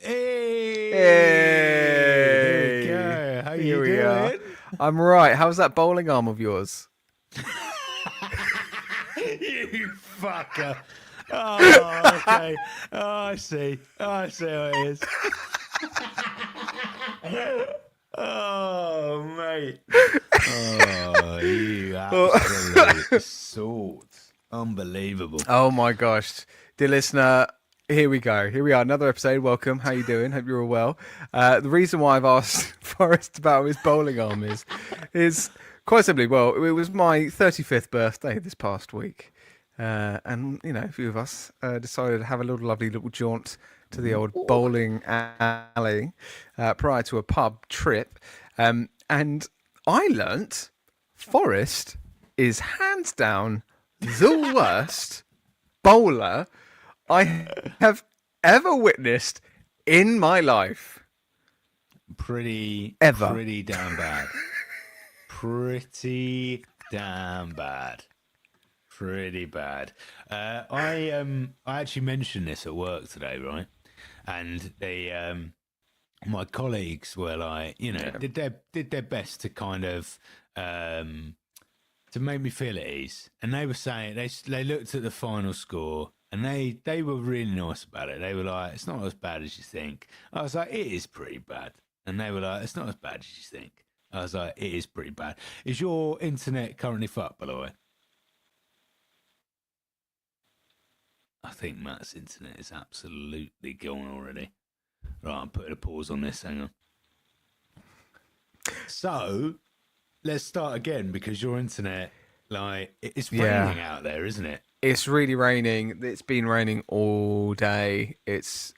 Hey, here we Hey, go. How here you we are. doing? I'm right. How's that bowling arm of yours? You fucker. Oh, okay. Oh, I see. I see how it is. Oh, mate. Oh, you absolute salt. Unbelievable. Oh my gosh, dear listener, here we go. Here we are, another episode. Welcome. How you doing? Hope you're all well. The reason why I've asked Forrest about his bowling arm is quite simply, well, it was my 35th birthday this past week, and you know, a few of us decided to have a lovely little jaunt to the old bowling alley prior to a pub trip, and I learnt Forrest is hands down the worst bowler I have ever witnessed in my life. Pretty Ever. damn bad. Pretty damn bad. Pretty bad. I actually mentioned this at work today, right? And my colleagues were like, did their best to kind of to make me feel at ease. And they were saying they looked at the final score and they were really nice about it. They were like, it's not as bad as you think. I was like, it is pretty bad. And they were like, it's not as bad as you think. I was like, it is pretty bad. Is your internet currently fucked, by the way? I think Matt's internet is absolutely gone already. Right, I'm putting a pause on this. Hang on. So, let's start again because your internet, like, it's raining out there, isn't it? It's really raining. It's been raining all day. It's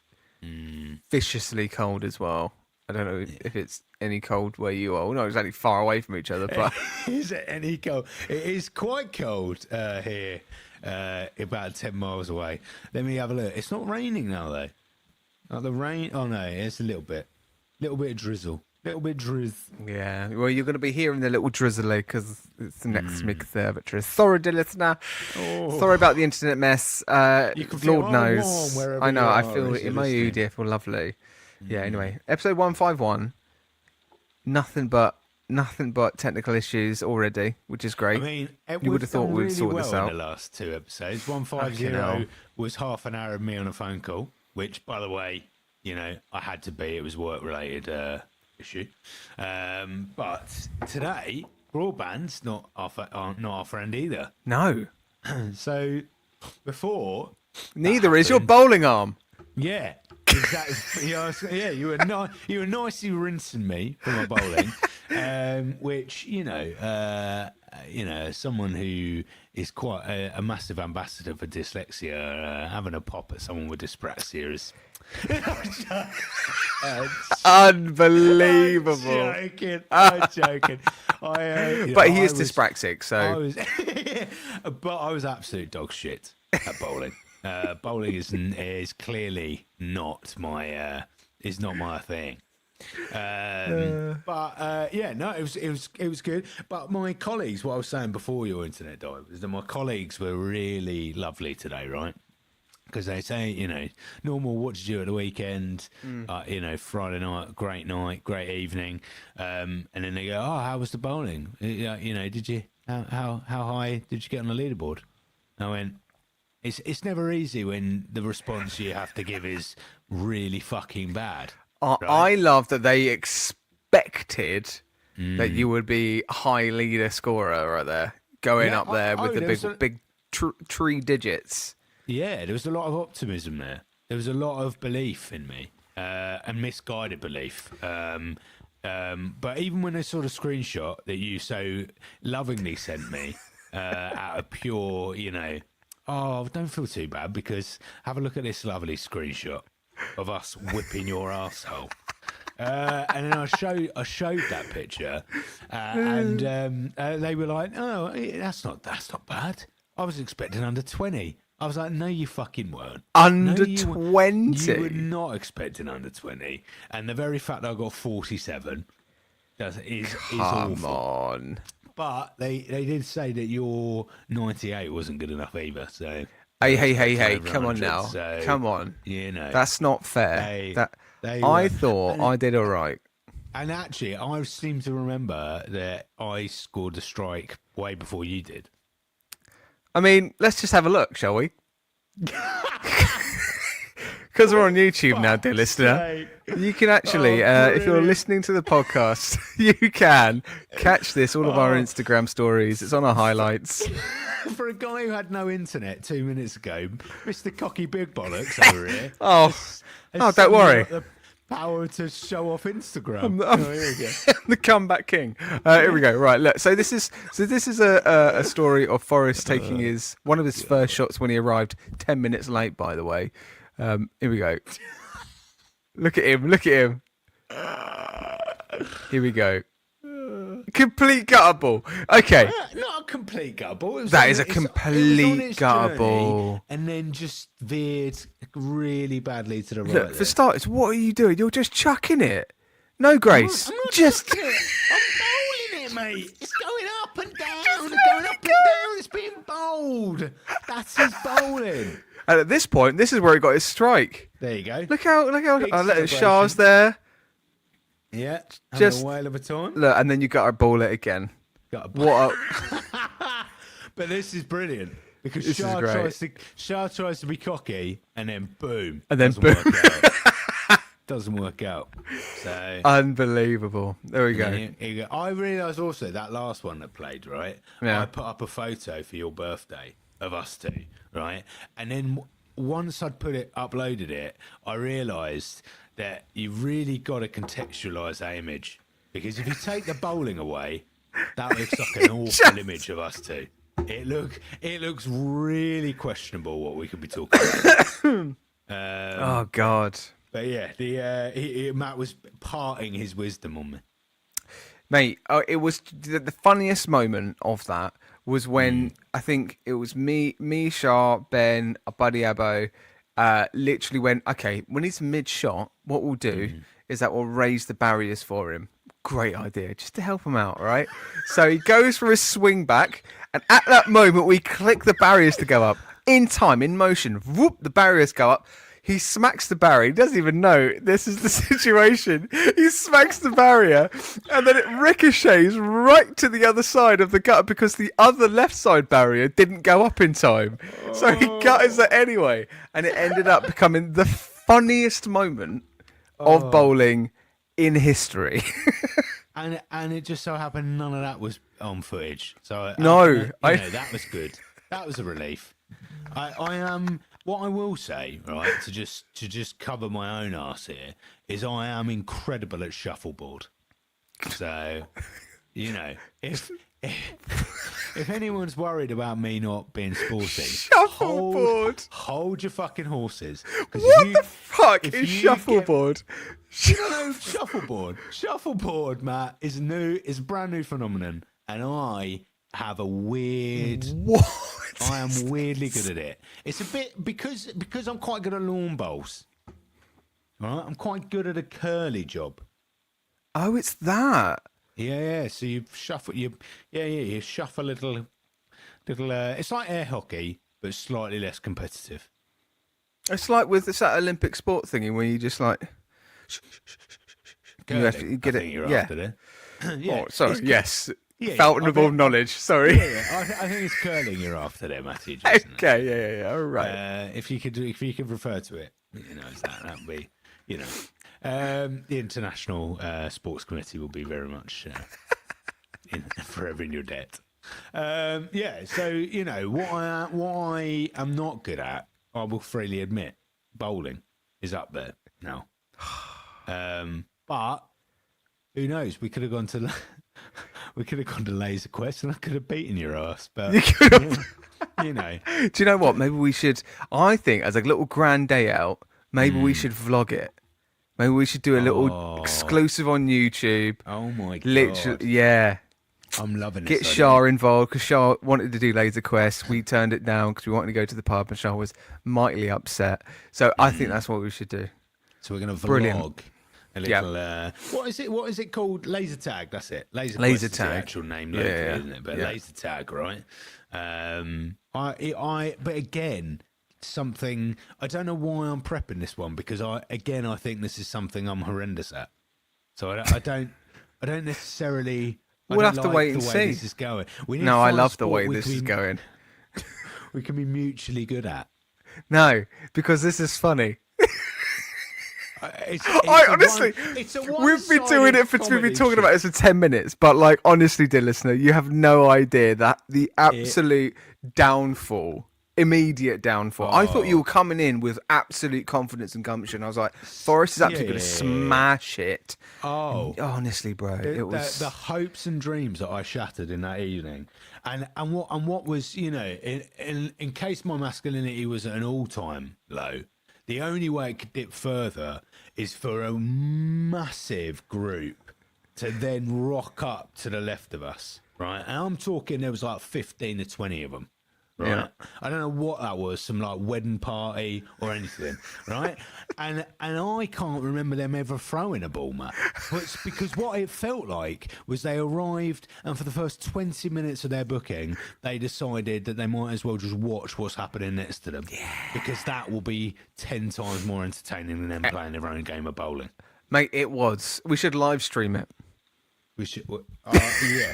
viciously cold as well. I don't know if it's any cold where you are. We're not exactly far away from each other, but Is it any cold? It is quite cold here, about 10 miles away. Let me have a look. It's not raining now, though. Like the rain. Oh, no, it's a little bit of drizzle. Little bit drizz. yeah. Well, you're going to be hearing the little drizzly because it's the next to my conservatory. Sorry, dear listener. Oh. Sorry about the internet mess. You can feel Lord knows. warm wherever I know. you I are feel as in you're my listening. ear, feel lovely. Yeah. Anyway, episode 151. Nothing but technical issues already, which is great. I mean, You would have thought we'd really sort well this out. in the last two episodes. Fucking 150 hell. was half an hour of me on a phone call, which, by the way, I had to be. It was work-related issue. But today, broadband's not our friend either. No, So before, neither is your happened- bowling arm. yeah, exactly. Yeah, you were nicely rinsing me for my bowling, which someone who is quite a massive ambassador for dyslexia, having a pop at someone with dyspraxia is Unbelievable. I'm joking. But he is dyspraxic, I so was, but I was absolute dog shit at bowling. Bowling is clearly not my thing. It was good. But my colleagues, what I was saying before your internet died, was that my colleagues were really lovely today, right? Because they say, normal, what did you do at the weekend? Friday night, great evening. And then they go, oh, how was the bowling? Did you, how high did you get on the leaderboard? I went, it's never easy when the response you have to give is really fucking bad. I love that they expected that you would be a high leader scorer right there, going up there with the big tree digits. Yeah, there was a lot of optimism there. There was a lot of belief in me, and misguided belief. But even when I saw the screenshot that you so lovingly sent me, out of pure, oh, don't feel too bad because have a look at this lovely screenshot of us whipping your arsehole. And then I showed that picture, and they were like, "Oh, that's not bad. I was expecting under 20." I was like, "No, you fucking weren't. Under No, 20? You were not expecting under 20." And the very fact that I got 47 is awful. Come on. But they did say that your 98 wasn't good enough either. So Hey! Come on now, so, come on. You know, That's not fair. I thought I did all right. And actually, I seem to remember that I scored a strike way before you did. I mean, let's just have a look, shall we? Because we're on YouTube now, dear listener. You can actually, if you're listening to the podcast, you can catch this, all of our Instagram stories. It's on our highlights. For a guy who had no internet 2 minutes ago, Mr. Cocky Big Bollocks over here. Don't worry. The power to show off Instagram. Here we go. The comeback king. Here we go. Right, look. So this is a story of Forrest taking one of his first shots when he arrived 10 minutes late. By the way, here we go. Look at him. Here we go. Complete gutter ball. Okay. Not a complete gutter ball. That is a complete gutter ball. And then just veered really badly to the right. Look, for starters, what are you doing? You're just chucking it. No, Grace. I'm not just. I'm bowling it, mate. It's going up and down. Going up and down. It's being bowled. That's his bowling. And at this point, this is where he got his strike. There you go. Look how. Shah's there. Yeah, just a whale of a time. Look, and then you got to ball it again. What? But this is brilliant because Shah tries to be cocky, and then boom, doesn't work out. So unbelievable. There we go. Here you go. I realised also that last one that played, right? Yeah. I put up a photo for your birthday of us two, right? And then once I'd uploaded it, I realised that you really got to contextualise that image, because if you take the bowling away, that looks like an awful image of us two. It looks really questionable what we could be talking about. Oh God! But yeah, Matt was parting his wisdom on me, mate. It was the funniest moment of that was when I think it was me, Shah, Ben, our buddy Abbo. Literally went, okay, when he's mid-shot, what we'll do is that we'll raise the barriers for him. Great idea, just to help him out, right? So he goes for his swing back, and at that moment, we click the barriers to go up. In time, in motion, whoop, the barriers go up. He smacks the barrier. He doesn't even know this is the situation. He smacks the barrier, and then it ricochets right to the other side of the gutter because the other left side barrier didn't go up in time. So he gutters it anyway, and it ended up becoming the funniest moment of bowling in history. and it just so happened none of that was on footage. So that was good. That was a relief. I am. What I will say, right, to just cover my own arse here, is I am incredible at shuffleboard. So, if anyone's worried about me not being sporty, hold your fucking horses. What the fuck is shuffleboard? You don't know shuffleboard? Shuffleboard, Matt, is a brand new phenomenon, and I have a weird. What? I am weirdly good at it. It's a bit because I'm quite good at lawn bowls. Right, I'm quite good at a curly job. Oh, it's that. Yeah. So you shuffle. You shuffle little. It's like air hockey, but slightly less competitive. It's like it's that Olympic sport thingy where you just like. You get it. You're after there. Yeah. Oh, sorry. Yes. Fountain of all knowledge. Sorry. I think it's curling you're after there, Matthew. Okay. Yeah. All right. If you could refer to it, that would be, the International Sports Committee will be very much forever in your debt. So what I am not good at, I will freely admit, bowling is up there now. But who knows? We could have gone to. We could have gone to Laser Quest and I could have beaten your ass. But, Do you know what? Maybe we should, I think, as a little grand day out, maybe we should vlog it. Maybe we should do a little exclusive on YouTube. Oh, my God. Literally, yeah. I'm loving it. Get Shah involved because Shah wanted to do Laser Quest. We turned it down because we wanted to go to the pub and Shah was mightily upset. So I think that's what we should do. So we're going to vlog. Brilliant. A little, what is it called? Laser tag. That's it. Laser tag. Is the actual name locally, isn't it? But laser tag, right? But again, something. I don't know why I'm prepping this one because I think this is something I'm horrendous at. So I don't necessarily. I We'll don't have to like wait the and way see. this is going. We need No, to I find a love the sport way we this can is be- going. We can be mutually good at. No, because this is funny. It's Honestly, we've been doing it for we've been talking about this for 10 minutes, but like honestly, dear listener, you have no idea that the absolute downfall, immediate downfall. I thought you were coming in with absolute confidence and gumption. I was like, Forrest is absolutely going to smash it. Oh, and honestly, bro, it was the hopes and dreams that I shattered in that evening, and what was, you know, in case my masculinity was at an all-time low. The only way it could dip further is for a massive group to then rock up to the left of us, right? And I'm talking there was like 15 to 20 of them, right? Yeah. I don't know what that was, some like wedding party or anything, right? And I can't remember them ever throwing a ball, Matt. But it's because what it felt like was they arrived and for the first 20 minutes of their booking, they decided that they might as well just watch what's happening next to them. Yeah. Because that will be 10 times more entertaining than them playing their own game of bowling. mate. It was. We should live stream it. We should, yeah.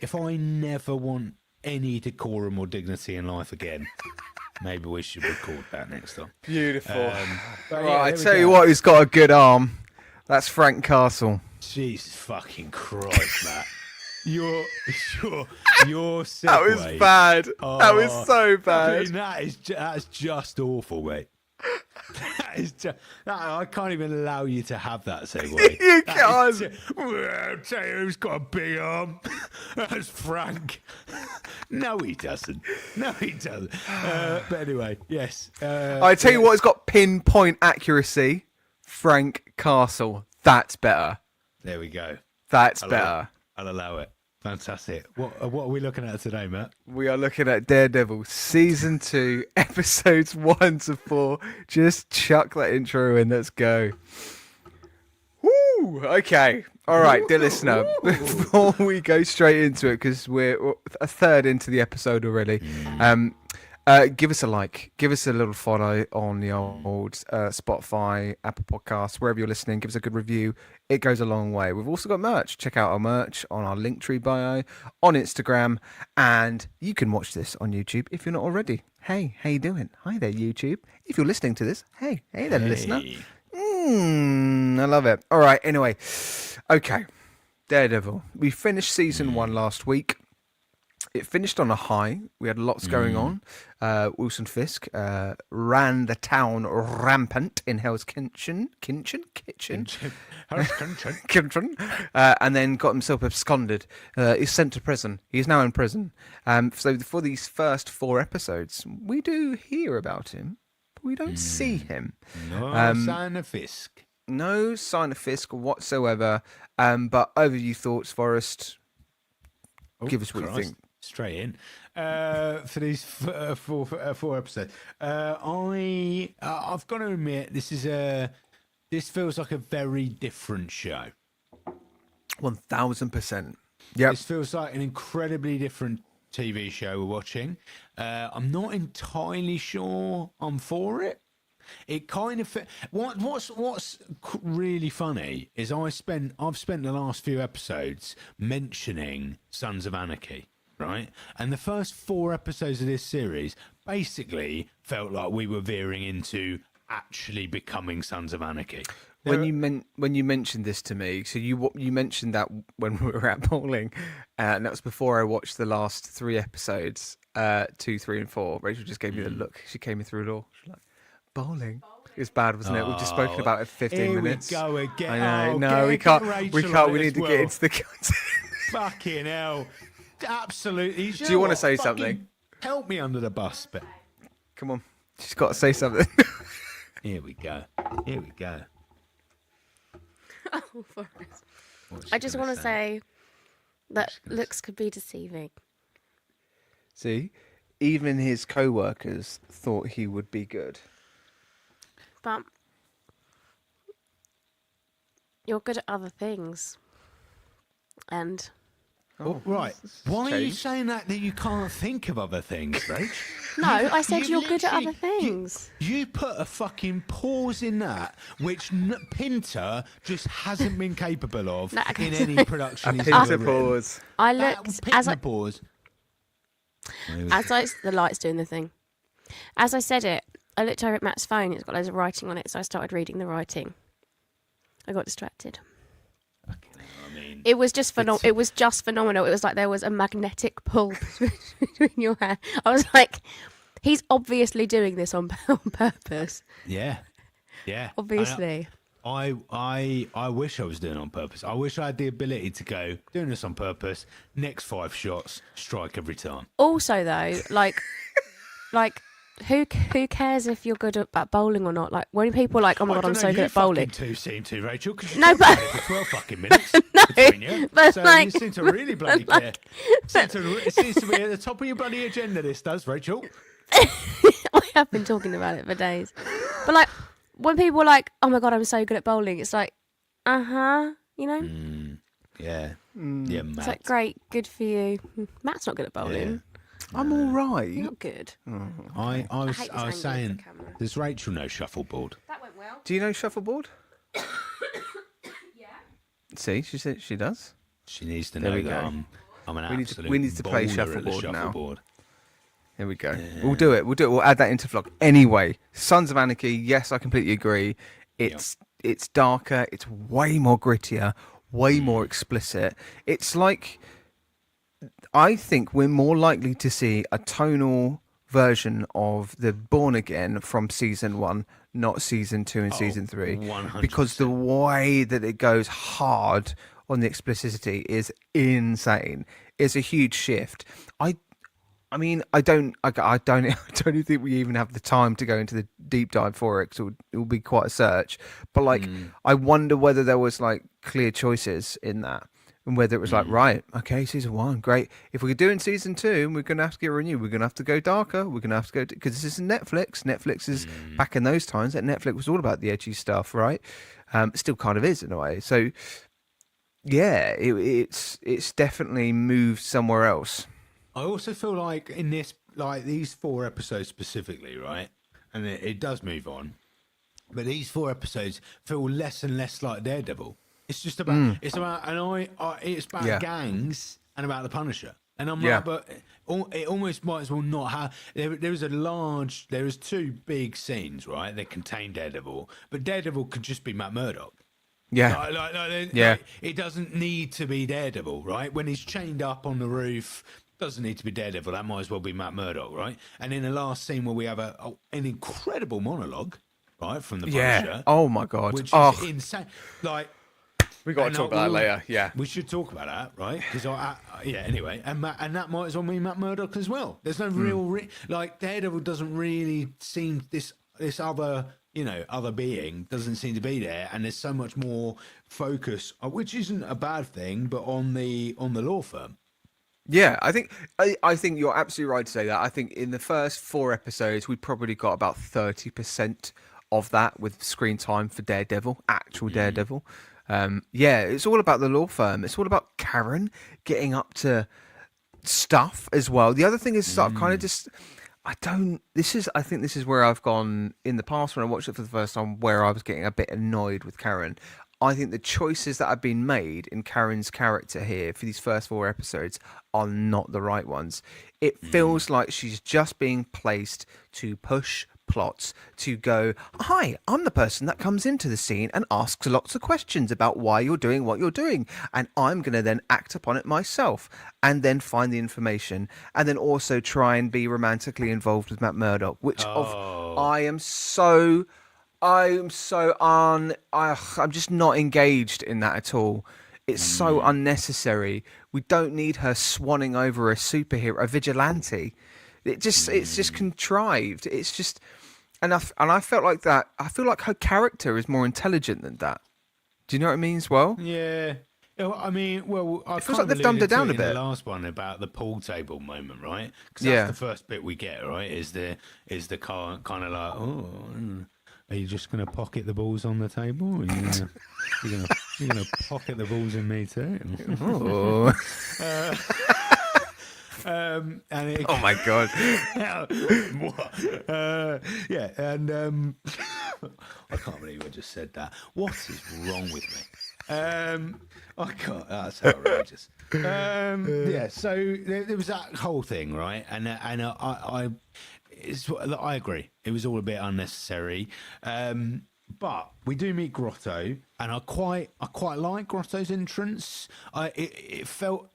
If I never want any decorum or dignity in life again, maybe we should record that next time. Beautiful. But Right, yeah, I there we tell you go. what, who's got a good arm? That's Frank Castle. Jesus fucking Christ, Matt. Your segue. That was bad. That was so I bad. mean, that's just awful, mate. I can't even allow you to have that segue. You can't. I'll tell you who's got a big arm. That's Frank. No, he doesn't. But anyway, yes. I tell you what, it's got pinpoint accuracy. Frank Castle. That's better. There we go. That's better. I'll allow it. Fantastic. What are we looking at today, Matt? We are looking at Daredevil season 2, episodes 1 to 4. Just chuck that intro in. Let's go. Woo! Okay. All right, dear listener. Before we go straight into it, because we're a third into the episode already, give us a like, give us a little follow on the old Spotify, Apple Podcasts, wherever you're listening. Give us a good review. It goes a long way. We've also got merch. Check out our merch on our Linktree bio, on Instagram, and you can watch this on YouTube if you're not already. Hey, how you doing? Hi there, YouTube. If you're listening to this, hey there, listener. I love it. All right, anyway. Okay, Daredevil. We finished season 1 last week. It finished on a high. We had lots going on. Wilson Fisk ran the town rampant in Hell's Kitchen, and then got himself absconded. He's sent to prison. He's now in prison. So for these first 4 episodes, we do hear about him, but we don't see him. No sign of Fisk. No sign of Fisk whatsoever. But overview thoughts, Forrest. Give us what you think. Straight in for these 4 episodes. I've got to admit this feels like a very different show. 1000%. Yeah. This feels like an incredibly different TV show we're watching. I'm not entirely sure I'm for it. It kind of what's really funny is I've spent the last few episodes mentioning Sons of Anarchy. Right, and the first 4 episodes of this series basically felt like we were veering into actually becoming Sons of Anarchy. When you mentioned this to me, so you mentioned that when we were at bowling, and that was before I watched the last 3 episodes, 2, 3, and 4. Rachel just gave me the look. She came in through the door. She's like, bowling. It was bad, wasn't it? We've just spoken about it 15 minutes. Here we go again. I know. No, we can't. We need to get into the content. Fucking hell. Absolutely. Do you want to say something? Help me under the bus, but come on. She's got to say something. Here we go. Oh, Forrest. I just want to say that looks could be deceiving. See, even his co-workers thought he would be good. But you're good at other things. And Oh, right. Why are you saying that you can't think of other things, Rach? No, I said you you're good at other literally- things. You put a fucking pause in that, which Pinter just hasn't been capable of No, okay. in any production he's Pinter ever written. pause. I That looked Pinter pause. the light's doing the thing. As I said it, I looked over at Matt's phone. It's got loads of writing on it, so I started reading the writing. I got distracted. I mean, It was just It was just phenomenal. It was like there was a magnetic pull between your hair. I was like, he's obviously doing this on purpose. yeah. Obviously. I wish I was doing it on purpose. I wish I had the ability to go doing this on purpose. Next 5 shots, strike every time. Also, though, like who cares if you're good at bowling or not? Like when people are like, oh my god, I'm so good at bowling. You seem to, Rachel. Cause you No, talked but about it for 12 fucking minutes between you. but so like- you seem to really bloody care. It seems to be at the top of your bloody agenda. This does, Rachel. I have been talking about it for days. But like when people are like, oh my god, I'm so good at bowling, it's like, you know. Yeah, yeah, Matt. It's like great, good for you. Matt's not good at bowling. I'm all right. Not good. I hate was this angle of the saying, camera. does Rachel know shuffleboard? That went well. Do you know shuffleboard? Yeah. See, she said she does. She needs to There know we that go. I'm an We need to- absolute we need to play bowler at the shuffleboard now. shuffleboard. Here we go. We'll do it. We'll add that into vlog. Anyway, Sons of Anarchy. Yes, I completely agree. It's darker. It's way more grittier. Way more explicit. It's like I think we're more likely to see a tonal version of the Born Again from season 1, not season 2 and season 3, 100%. because the way that it goes hard on the explicitity is insane. It's a huge shift. I mean, I don't even think we even have the time to go into the deep dive for it. So it will be quite a search. But like, I wonder whether there was like clear choices in that, and whether it was like, right, okay, season 1, great. If we're doing season 2, we're gonna have to get renewed. We're gonna have to go darker. We're gonna have to go because this is Netflix. Netflix is back in those times that Netflix was all about the edgy stuff, right? It still kind of is in a way. So yeah, it's definitely moved somewhere else. I also feel like in this, like these 4 episodes specifically, right? And it does move on, but these 4 episodes feel less and less like Daredevil. It's just about it's about it's about gangs and about the Punisher. And I'm like, but it almost might as well not have. There is 2 big scenes, right? That contain Daredevil, but Daredevil could just be Matt Murdock. Yeah. Like, it doesn't need to be Daredevil, right? When he's chained up on the roof. Doesn't need to be Daredevil. That might as well be Matt Murdock, right? And in the last scene where we have an incredible monologue, right, from the Punisher. Oh my god. Which is insane. Like, we got to talk about that later. Yeah. We should talk about that, right? Because anyway, and that might as well be Matt Murdock as well. There's no real like Daredevil doesn't really seem this other other being doesn't seem to be there, and there's so much more focus, which isn't a bad thing, but on the law firm. Yeah, I think you're absolutely right to say that. I think in the first 4 episodes, we probably got about 30% of that with screen time for Daredevil, actual Daredevil. It's all about the law firm. It's all about Karen getting up to stuff as well. The other thing is I've kind of just, I think this is where I've gone in the past when I watched it for the first time, where I was getting a bit annoyed with Karen. I think the choices that have been made in Karen's character here for these first 4 episodes are not the right ones. It feels like she's just being placed to push plots, to go, hi, I'm the person that comes into the scene and asks lots of questions about why you're doing what you're doing, and I'm going to then act upon it myself and then find the information and then also try and be romantically involved with Matt Murdock, which I'm just not engaged in that at all. It's so unnecessary. We don't need her swanning over a superhero, a vigilante. It's just contrived. It's just, and I felt like that. I feel like her character is more intelligent than that. Do you know what I mean as well? Yeah. I mean, I feels like they've dumbed it down a bit. The last one about the pool table moment, right? Because that's the first bit we get, right? Is the car kind of like, are you just going to pocket the balls on the table? Or are you gonna You're going to pocket the balls in me too. Oh, And it, oh my god! yeah, and I can't believe I just said that. What is wrong with me? I can't. That's outrageous. Yeah. So there was that whole thing, right? And I agree. It was all a bit unnecessary. But we do meet Grotto, and I quite like Grotto's entrance. It felt.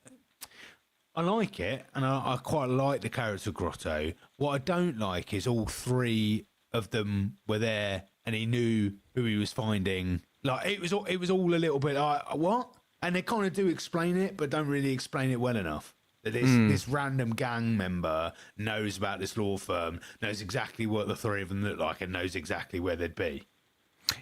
I like it, and I quite like the character of Grotto. What I don't like is all three of them were there, and he knew who he was finding. Like it was all a little bit like what? And they kind of do explain it, but don't really explain it well enough. That this random gang member knows about this law firm, knows exactly what the three of them look like, and knows exactly where they'd be.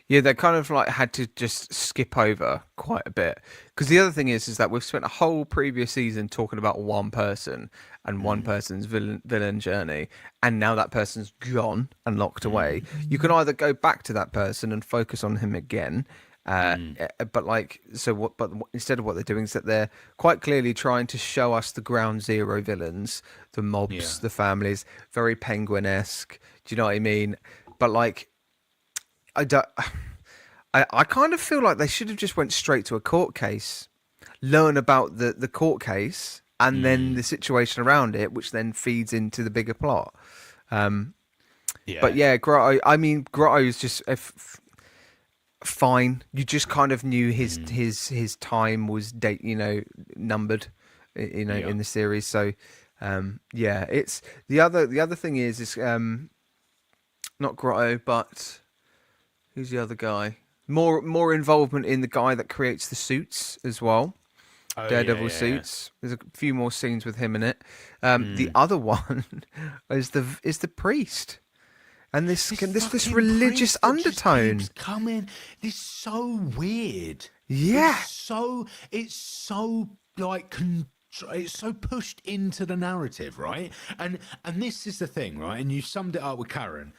Yeah, they kind of like had to just skip over quite a bit because the other thing is that we've spent a whole previous season talking about one person and one person's villain journey, and now that person's gone and locked away. You can either go back to that person and focus on him again, but like so what? But instead of what they're doing is that they're quite clearly trying to show us the ground zero villains, the mobs, the families, very Penguin-esque. Do you know what I mean? But like. I kind of feel like they should have just went straight to a court case, learn about the court case, and then the situation around it, which then feeds into the bigger plot. But yeah, Grotto. I mean, Grotto is just fine. You just kind of knew his time was numbered, in the series. So yeah, it's the other thing is not Grotto, but. Who's the other guy? More involvement in the guy that creates the suits as well. Daredevil suits. There's a few more scenes with him in it. The other one is the priest, and this religious undertone coming. This is so weird. Yeah. It's so like. It's so pushed into the narrative, right? And this is the thing, right? And you summed it up with Karen.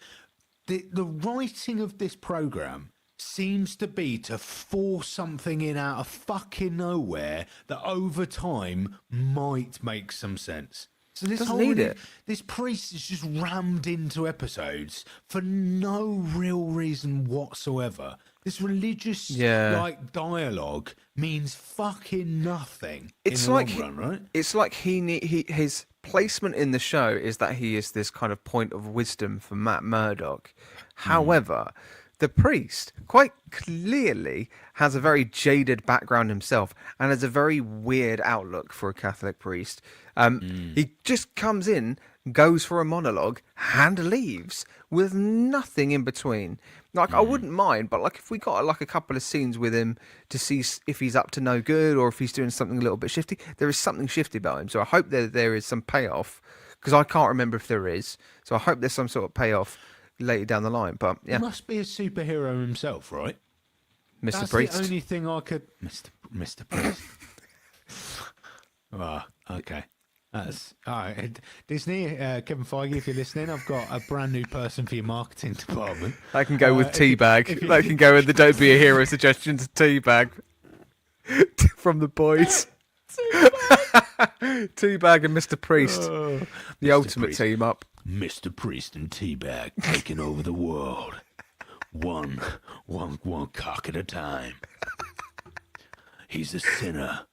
The writing of this program seems to be to force something in out of fucking nowhere that over time might make some sense. So this priest is just rammed into episodes for no real reason whatsoever. This religious like dialogue means fucking nothing. It's in the long run, right? It's like his placement in the show is that he is this kind of point of wisdom for Matt Murdock. However, the priest quite clearly has a very jaded background himself and has a very weird outlook for a Catholic priest. He just comes in, goes for a monologue, and leaves with nothing in between. Like, I wouldn't mind, but like if we got like a couple of scenes with him to see if he's up to no good or if he's doing something a little bit shifty, there is something shifty about him. So I hope that there is some payoff, because I can't remember if there is. So I hope there's some sort of payoff later down the line. But yeah, he must be a superhero himself, right? Mr. Priest. That's the only thing I could, Mr. Priest. Ah, okay. That's all right. Disney, Kevin Feige, if you're listening, I've got a brand new person for your marketing department. I can go with Teabag. I can go with the Don't Be a Hero suggestions of Teabag from the boys. Teabag and Mr. Priest. The Mr. ultimate Priest. team up. Mr. Priest and Teabag taking over the world. One cock at a time. He's a sinner.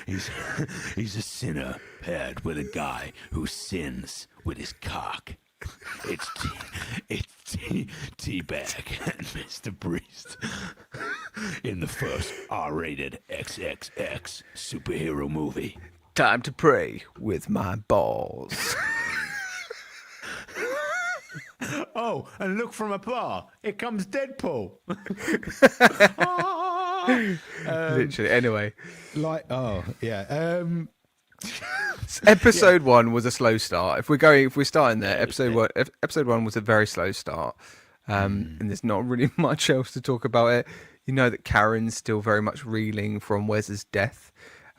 he's a sinner paired with a guy who sins with his cock. It's Teabag and Mr. Priest in the first R-rated XXX superhero movie. Time to pray with my balls. Oh, and look from afar. Here comes Deadpool. Literally. Anyway, episode 1 was a slow start. If we're starting there, episode one was a very slow start. And there's not really much else to talk about it. You know that Karen's still very much reeling from Wes's death.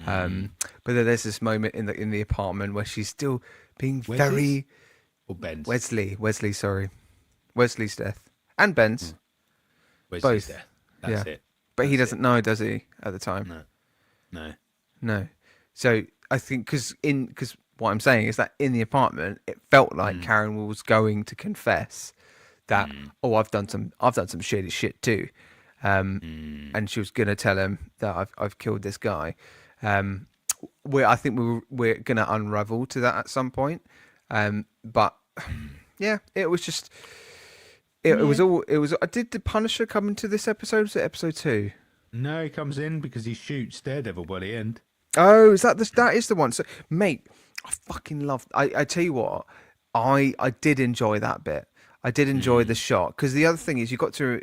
But then there's this moment in the apartment where she's still being very or Ben's. Wesley, sorry. Wesley's death. And Ben's. Wesley's Both. death. That's it. But he That's doesn't know, does he? At the time, No. no. So I think because what I'm saying is that in the apartment, it felt like Karen was going to confess that I've done some shady shit too, and she was gonna tell him that I've killed this guy. I think we're gonna unravel to that at some point, but yeah, it was just it was all it was. Did the Punisher come into this episode? Was it episode 2? No, he comes in because he shoots Daredevil by the end. Oh, is that that is the one? So, mate, I fucking loved. I tell you what, I did enjoy that bit. I did enjoy the shot because the other thing is you got to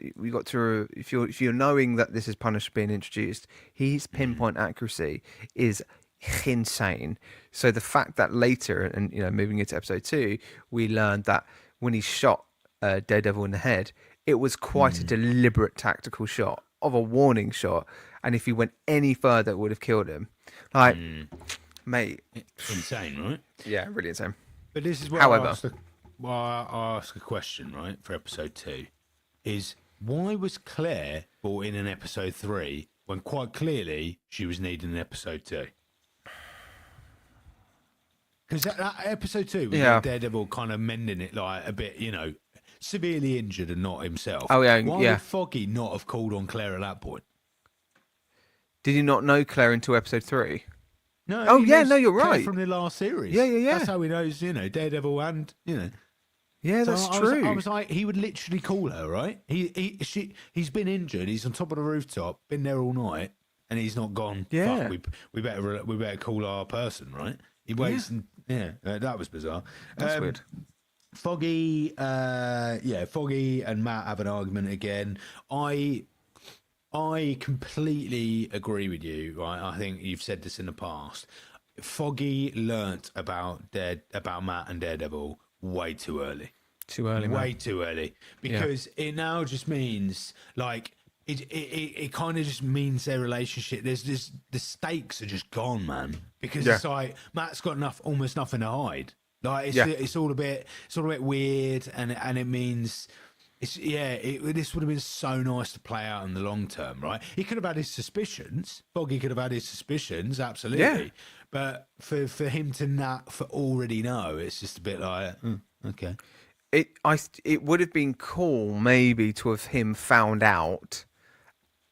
if you're knowing that this is Punisher being introduced, his pinpoint accuracy is insane. So the fact that later and moving into episode 2, we learned that when he shot Daredevil in the head, it was quite a deliberate tactical shot of a warning shot, and if he went any further, it would have killed him. Like, mate, Insane, right? yeah, really insane. But this is where However, I ask a question, right, for episode 2, is why was Claire brought in episode 3 when quite clearly she was needed in episode 2? Because that episode 2 was Daredevil kind of mending it like a bit, severely injured and not himself. Oh, yeah, Why yeah. would Foggy not have called on Claire at that point? Did you not know Claire until episode 3? No. Oh, he yeah, knows no, you're Claire right. from the last series. Yeah. That's how he knows, Daredevil and, Yeah, So that's I true. I was like, he would literally call her, right? He's been injured. He's on top of the rooftop, been there all night, and he's not gone. Yeah. Fuck, we better call our person, right? He waits and that was bizarre. That's weird. Foggy and Matt have an argument again. I completely agree with you. Right, I think you've said this in the past. Foggy learnt about Matt and Daredevil way too early. Too early, man. Way too early. Because it now just means like it kind of just means their relationship. The stakes are just gone, man. Because it's like Matt's got almost nothing to hide. Like it's all a bit weird, and it means. This would have been so nice to play out in the long term, right? He could have had his suspicions. Foggy could have had his suspicions, absolutely. Yeah. But for him to already know, it's just a bit like, okay. It would have been cool maybe to have him found out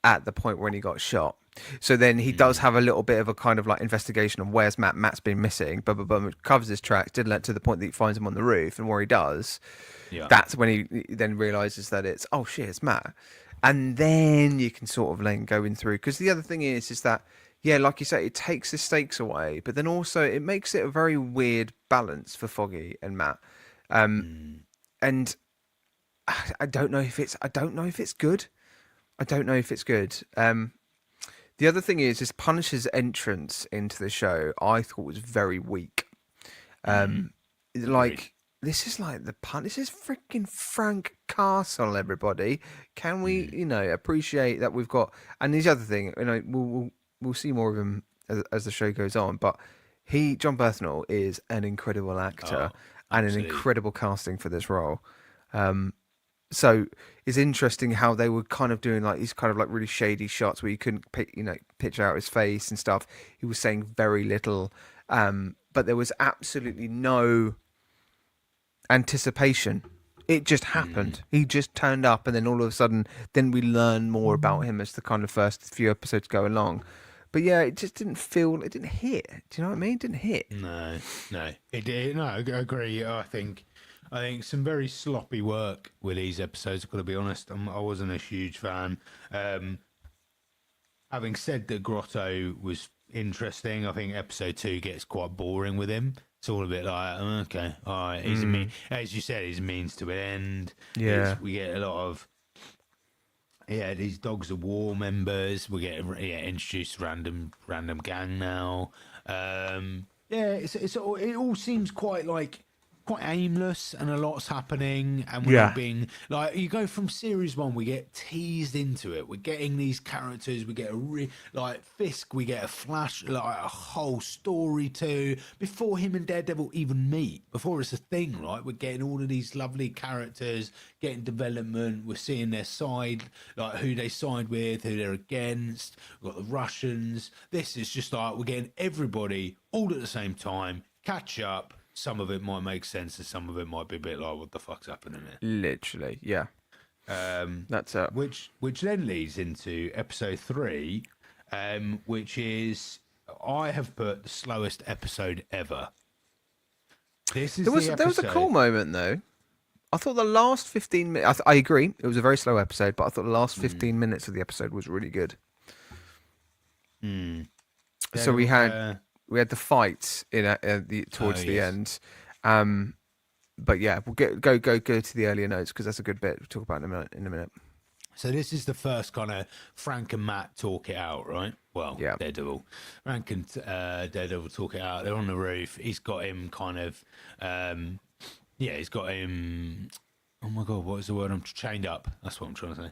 at the point when he got shot. So then he does have a little bit of a kind of like investigation of where's Matt. Matt's been missing. Covers his tracks. Did let to the point that he finds him on the roof, and where he does. Yeah. That's when he then realizes that it's it's Matt, and then you can sort of then going through, because the other thing is that like you say, it takes the stakes away, but then also it makes it a very weird balance for Foggy and Matt, and I don't know if it's good. I don't know if it's good. The other thing is Punisher's entrance into the show I thought was very weak. Like. This is like this is freaking Frank Castle, everybody. Can we, appreciate that we've got, and the other thing, we'll see more of him as the show goes on, but John Bernthal is an incredible actor and an incredible casting for this role. So it's interesting how they were kind of doing like these kind of like really shady shots where you couldn't, picture out his face and stuff. He was saying very little, but there was absolutely no anticipation. It just happened. He just turned up, and then all of a sudden, then we learn more about him as the kind of first few episodes go along. But yeah, it just didn't hit. Do you know what I mean? It didn't hit. No, it did. No, I agree. I think some very sloppy work with these episodes. I've got to be honest. I wasn't a huge fan. Having said that, Grotto was interesting. I think episode 2 gets quite boring with him. It's all a bit like, okay, all right. As you said, he's a means to an end. Yeah. We get a lot of, these dogs are war members. We get introduced random gang now. It all seems quite quite aimless and a lot's happening, and we're not being like, you go from series 1, we get teased into it, we're getting these characters, we get like Fisk, we get a flash, like a whole story too before him and Daredevil even meet, before it's a thing, right? We're getting all of these lovely characters getting development, we're seeing their side, like who they side with, who they're against. We've got the Russians. This is just like we're getting everybody all at the same time, catch up. Some of it might make sense, and some of it might be a bit like, what the fuck's happening here? Literally, yeah. That's it. Which then leads into episode 3, which is, I have put the slowest episode ever. This is there was a cool moment though. I thought the last 15 minutes. I agree, it was a very slow episode, but I thought the last 15 minutes of the episode was really good. So we had the fight towards the end, but yeah, we'll go to the earlier notes because that's a good bit. We'll talk about in a minute. So this is the first kind of Frank and Matt talk it out, right? Well, yeah. Daredevil, Frank and Daredevil talk it out. They're on the roof. He's got him kind of, he's got him. Oh my God, what is the word? I'm chained up. That's what I'm trying to say.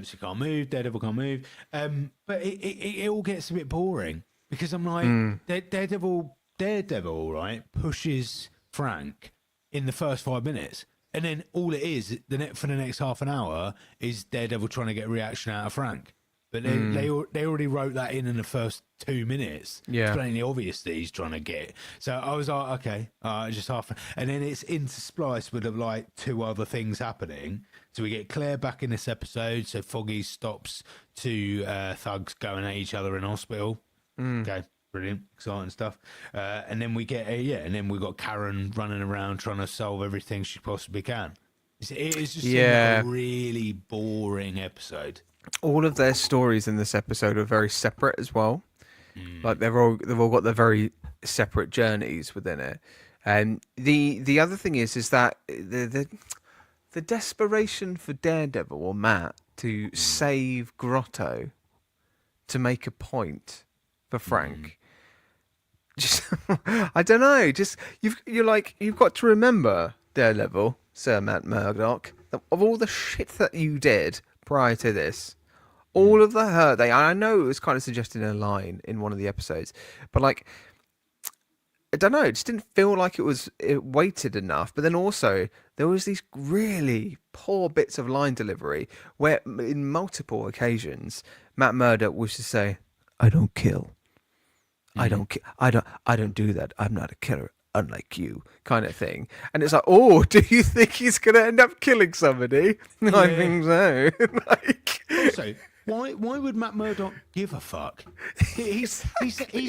So he can't move. Daredevil can't move. But it all gets a bit boring because I'm like, Daredevil, right, pushes Frank in the first 5 minutes. And then all it is for the next half an hour is Daredevil trying to get a reaction out of Frank. But they already wrote that in the first 2 minutes. Yeah. It's plainly obvious that he's trying to get. So I was like, okay, just half. And then it's interspliced with like 2 other things happening. So we get Claire back in this episode. So Foggy stops 2 thugs going at each other in hospital. Okay. Brilliant, exciting stuff. And then we get and then we got Karen running around trying to solve everything she possibly can. It is just a really boring episode. All of their stories in this episode are very separate as well. Like they've all got their very separate journeys within it. And the other thing is that the desperation for Daredevil or Matt to save Grotto to make a point for Frank. Just I don't know. Just you've got to remember, Daredevil, Sir Matt Murdock, of all the shit that you did prior to this, all of the hurt. I know it was kind of suggested in a line in one of the episodes, but like I don't know. It just didn't feel like it weighted enough. But then also there was these really poor bits of line delivery where, in multiple occasions, Matt Murdock was to say, "I don't kill. I don't do that. I'm not a killer, unlike you," kind of thing. And it's like, oh, do you think he's going to end up killing somebody? Yeah. I think so. Also, why would Matt Murdock give a fuck? He's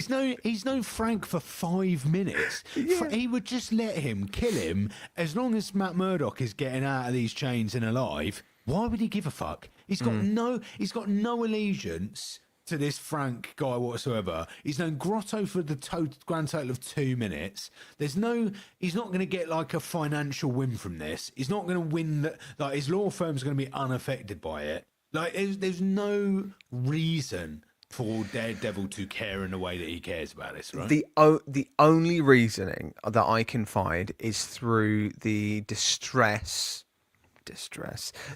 known Frank for 5 minutes. Yeah. He would just let him kill him as long as Matt Murdock is getting out of these chains and alive. Why would he give a fuck? He's got no allegiance to this Frank guy whatsoever. He's known Grotto for the grand total of 2 minutes. He's not going to get like a financial win from this. He's not going to win like his law firm's going to be unaffected by it. Like there's no reason for Daredevil to care in the way that he cares about this, right? The only reasoning that I can find is through the distress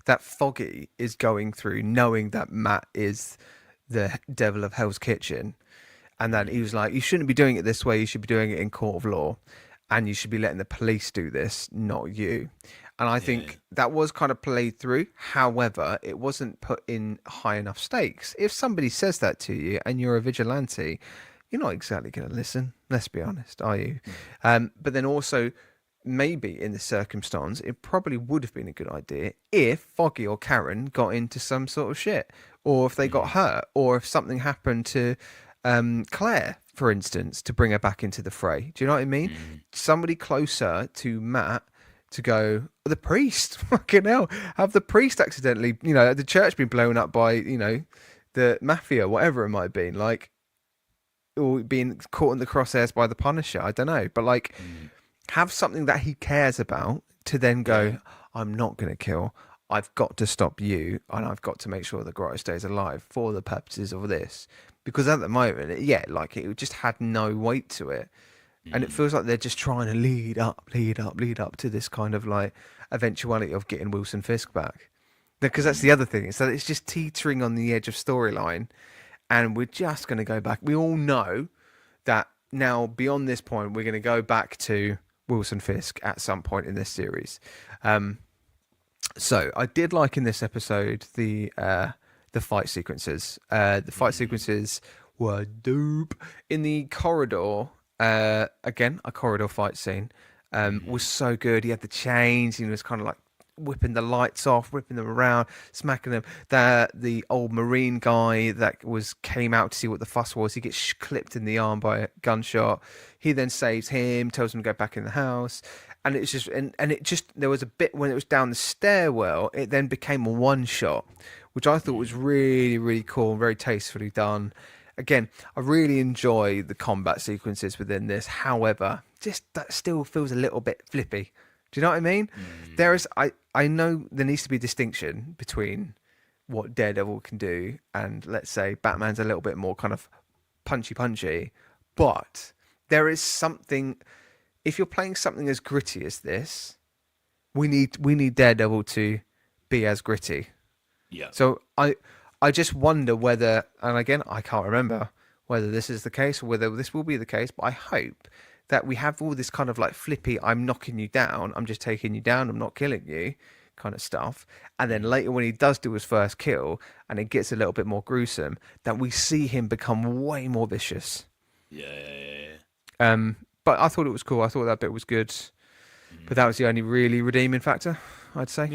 that Foggy is going through, knowing that Matt is the devil of Hell's Kitchen, and that he was like, you shouldn't be doing it this way, you should be doing it in court of law, and you should be letting the police do this, not you. And I think that was kind of played through. However, it wasn't put in high enough stakes. If somebody says that to you and you're a vigilante, you're not exactly going to listen, let's be honest, are you? But then also, maybe in the circumstance, it probably would have been a good idea if Foggy or Karen got into some sort of shit, or if they got hurt, or if something happened to Claire, for instance, to bring her back into the fray. Do you know what I mean? Somebody closer to Matt to go, the priest, fucking hell, have the priest accidentally, the church been blown up by, the mafia, whatever it might have been, like, or being caught in the crosshairs by the Punisher, I don't know, but like, have something that he cares about to then go, I'm not going to kill, I've got to stop you, and I've got to make sure that Grotto stays alive for the purposes of this. Because at the moment, it just had no weight to it. And it feels like they're just trying to lead up to this kind of like eventuality of getting Wilson Fisk back. Because that's the other thing, is that it's just teetering on the edge of storyline, and we're just going to go back. We all know that now, beyond this point, we're going to go back to Wilson Fisk at some point in this series. So I did like in this episode the fight sequences. The fight sequences were dope. In the corridor, again, a corridor fight scene was so good. He had the chains, and he was kind of like whipping the lights off, whipping them around, smacking them. The old Marine guy that came out to see what the fuss was, he gets clipped in the arm by a gunshot. He then saves him, tells him to go back in the house. And it's just, and it just, there was a bit when it was down the stairwell, it then became a one shot, which I thought was really, really cool and very tastefully done. Again, I really enjoy the combat sequences within this. However, just that still feels a little bit flippy. Do you know what I mean? I know there needs to be a distinction between what Daredevil can do and, let's say, Batman's a little bit more kind of punchy, but there is something. If you're playing something as gritty as this, we need Daredevil to be as gritty. Yeah. So I just wonder whether, and again, I can't remember whether this is the case or whether this will be the case, but I hope that we have all this kind of like flippy, I'm knocking you down, I'm just taking you down, I'm not killing you kind of stuff. And then later when he does do his first kill and it gets a little bit more gruesome, that we see him become way more vicious. Yeah. But I thought it was cool. I thought that bit was good. But that was the only really redeeming factor, I'd say.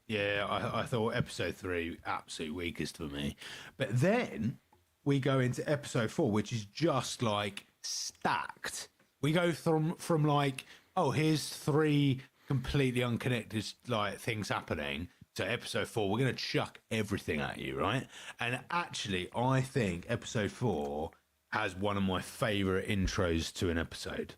Yeah. I thought episode 3 absolute weakest for me. But then we go into episode 4, which is just like stacked. We go from like, oh, here's 3 completely unconnected like things happening, to episode 4. We're gonna chuck everything at you, right? And actually, I think episode 4 has one of my favourite intros to an episode.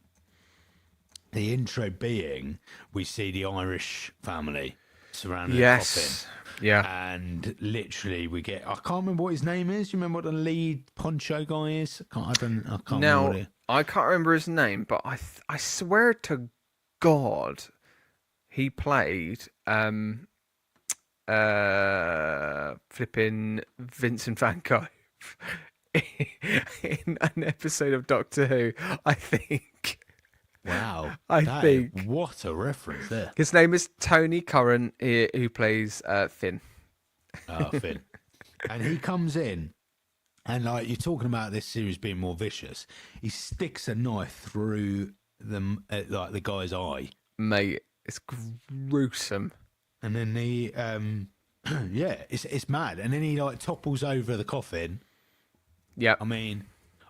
The intro being, we see the Irish family surrounding the coffin. Yeah. And literally we get, I can't remember what his name is. Do you remember what the lead poncho guy is? I can't remember what I can't remember his name, but I swear to God, he played flipping Vincent Van Gogh in an episode of Doctor Who, I think. Wow. I think. What a reference there. His name is Tony Curran, who plays Finn. Finn. And he comes in, and like you're talking about this series being more vicious, he sticks a knife through like the guy's eye. Mate, it's gruesome. And then he, yeah, it's mad. And then he like topples over the coffin. Yeah. I mean,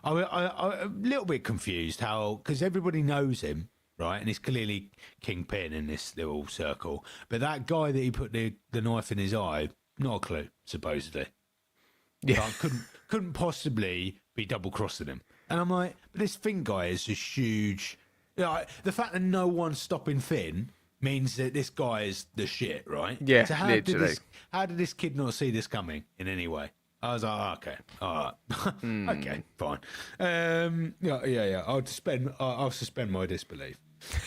I'm a little bit confused because everybody knows him, right? And he's clearly kingpin in this little circle. But that guy that he put the knife in his eye, not a clue, supposedly. Yeah. Like, couldn't possibly be double crossing him. And I'm like, but this Finn guy is just huge. Like, the fact that no one's stopping Finn means that this guy is the shit, right? Yeah, so literally. How did this kid not see this coming in any way? I was like, oh, okay, all right, okay, fine. Yeah. I'll suspend my disbelief.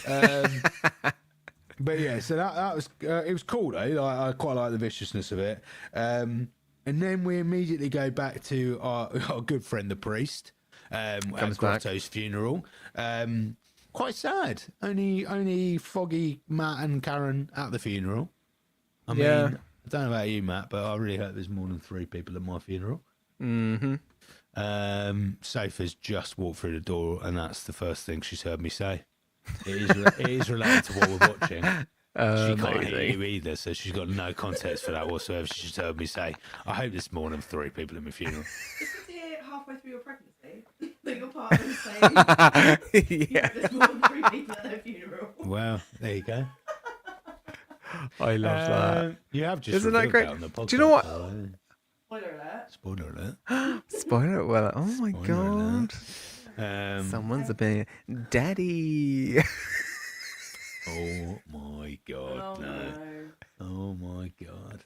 But yeah, so that was it was cool though. I quite like the viciousness of it. And then we immediately go back to our good friend the priest at Grotto's funeral. Quite sad. Only Foggy, Matt, and Karen at the funeral. I mean, I don't know about you, Matt, but I really hope there's more than 3 people at my funeral. Mm-hmm. Sophie's just walked through the door, and that's the first thing she's heard me say. It is related to what we're watching. She can't hear you either, so she's got no context for that whatsoever. She just heard me say, I hope there's more than 3 people at my funeral. This is here halfway through your pregnancy that your partner's saying, Yeah. there's more than 3 people at their funeral. Well, there you go. I love that. You have just Isn't that great? on the podcast, Do you know what? Spoiler alert. Spoiler alert. Spoiler alert. Oh my Spoiler God. Someone's a bit daddy. Oh my God, Oh, no. no. Oh my God.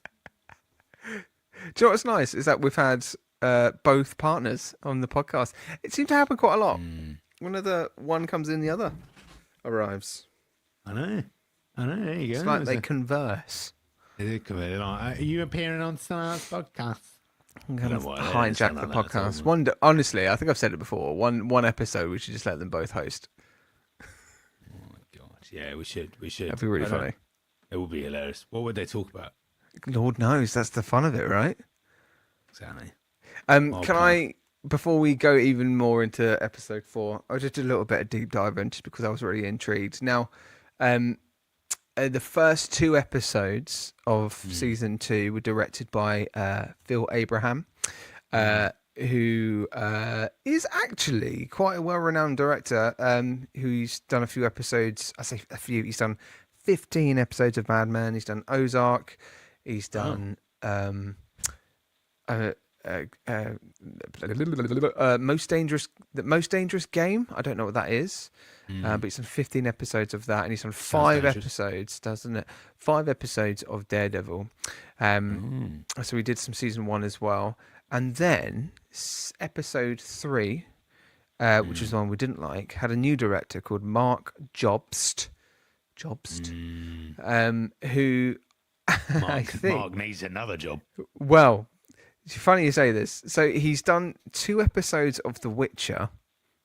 Do you know what's nice is that we've had both partners on the podcast. It seemed to happen quite a lot. whenever one comes in, the other arrives. I know. There you go. It's like they converse. Are you appearing on tonight's podcast? Kind of why they hijack sound the like that at all, podcast. Honestly, I think I've said it before. One episode, we should just let them both host. Oh my god! Yeah, we should. That'd be really funny. It would be hilarious. What would they talk about? Lord knows, that's the fun of it, right? Exactly. Can I, before we go even more into episode 4, I'll just do a little bit of deep dive in just because I was really intrigued. Now, the first 2 episodes of season 2 were directed by Phil Abraham, who is actually quite a well-renowned director, who's done a few episodes. I say a few. He's done 15 episodes of Mad Men. He's done Ozark. He's done Most Dangerous Game. I don't know what that is, but he's done 15 episodes of that, and he's done 5 episodes, doesn't it? 5 episodes of Daredevil. So we did some season 1 as well, and then episode 3, which is the one we didn't like, had a new director called Mark Jobst, who I think Mark needs another job. Well, it's funny you say this. So he's done 2 episodes of The Witcher,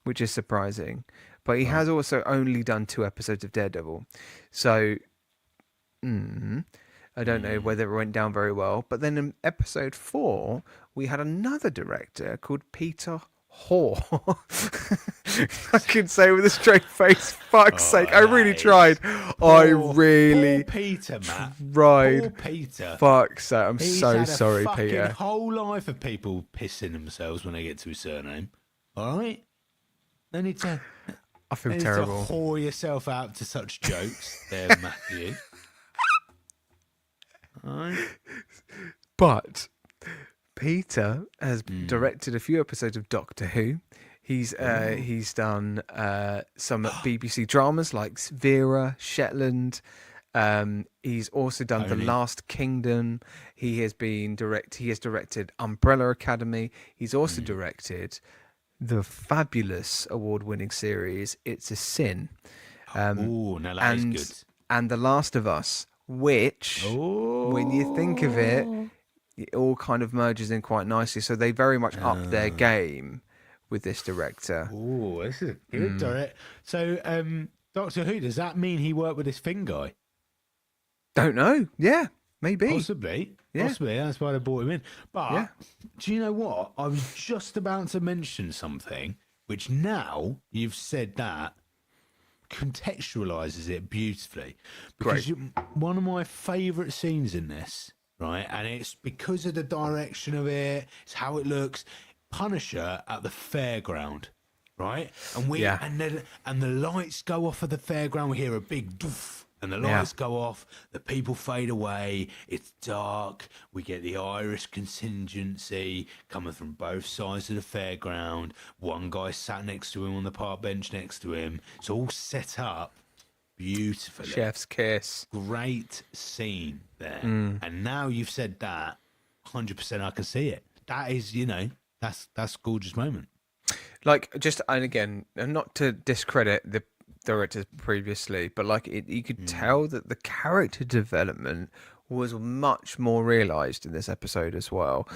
which is surprising, but he has also only done 2 episodes of Daredevil. So I don't know whether it went down very well. But then in episode 4, we had another director called Peter Hoare. I could say with a straight face, fuck's sake. I really tried. Poor Peter, Matt. Tried. Poor Peter. Fuck's sake. I'm He's so had sorry, a Peter. whole life of people pissing themselves when they get to his surname. All right? They need to... I feel to terrible. whore yourself out to such jokes there, Matthew. All right? But Peter has directed a few episodes of Doctor Who. He's done some BBC dramas like Vera, Shetland. He's also done The Last Kingdom. He has directed Umbrella Academy. He's also directed the fabulous award-winning series It's a Sin. Now that is good. And The Last of Us, which, when you think of it, it all kind of merges in quite nicely. So they very much upped their game with this director. Oh, this is a good director. So, Doctor Who, does that mean he worked with this Finn guy? Don't know. Yeah, maybe. Possibly. Yeah. Possibly. That's why they brought him in. But Yeah. do you know what? I was just about to mention something, which now you've said that contextualizes it beautifully. Because one of my favourite scenes in this, right, and it's because of the direction of it, it's how it looks, Punisher at the fairground, right? And and the lights go off at the fairground. We hear a big doof, and the lights go off. The people fade away. It's dark. We get the Irish contingency coming from both sides of the fairground. One guy sat next to him on the park bench next to him. It's all set up beautifully. Chef's kiss. Great scene there. And now you've said that, 100% I can see it. That is, that's a gorgeous moment. And again, not to discredit the directors previously, but you could tell that the character development was much more realized in this episode as well.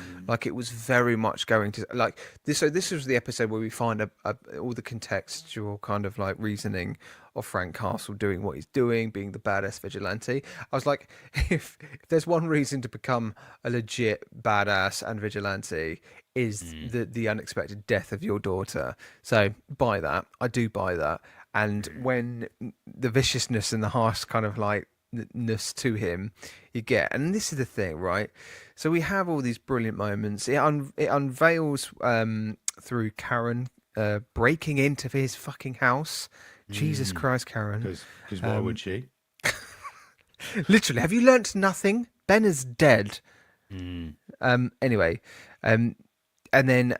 It was very much going to this. So this was the episode where we find all the contextual kind of reasoning of Frank Castle doing what he's doing, being the badass vigilante. I was like, if there's one reason to become a legit badass and vigilante, is the unexpected death of your daughter. So buy that. I do buy that. And when the viciousness and the harsh kind of ness to him you get, and this is the thing, right? So we have all these brilliant moments. It unveils through Karen breaking into his fucking house. Jesus Christ, Karen. Because why would she? Literally, have you learnt nothing? Ben is dead. Anyway, and then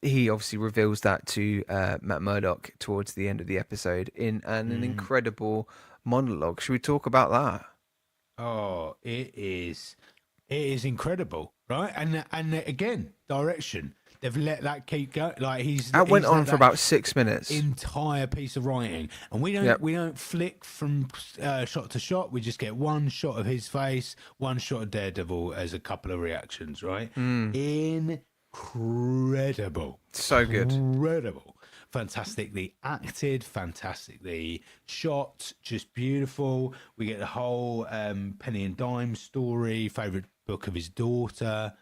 he obviously reveals that to Matt Murdock towards the end of the episode in an incredible monologue. Should we talk about that? Oh, it is incredible, right? And again, direction. they've let that keep going. Like That went he's on let for that about 6 minutes. entire piece of writing, and we don't Yep. we don't flick from shot to shot. We just get one shot of his face, one shot of Daredevil as a couple of reactions. Right, incredible, So good. incredible, fantastically acted, fantastically shot, just beautiful. We get the whole Penny and Dime story, favorite book of his daughter.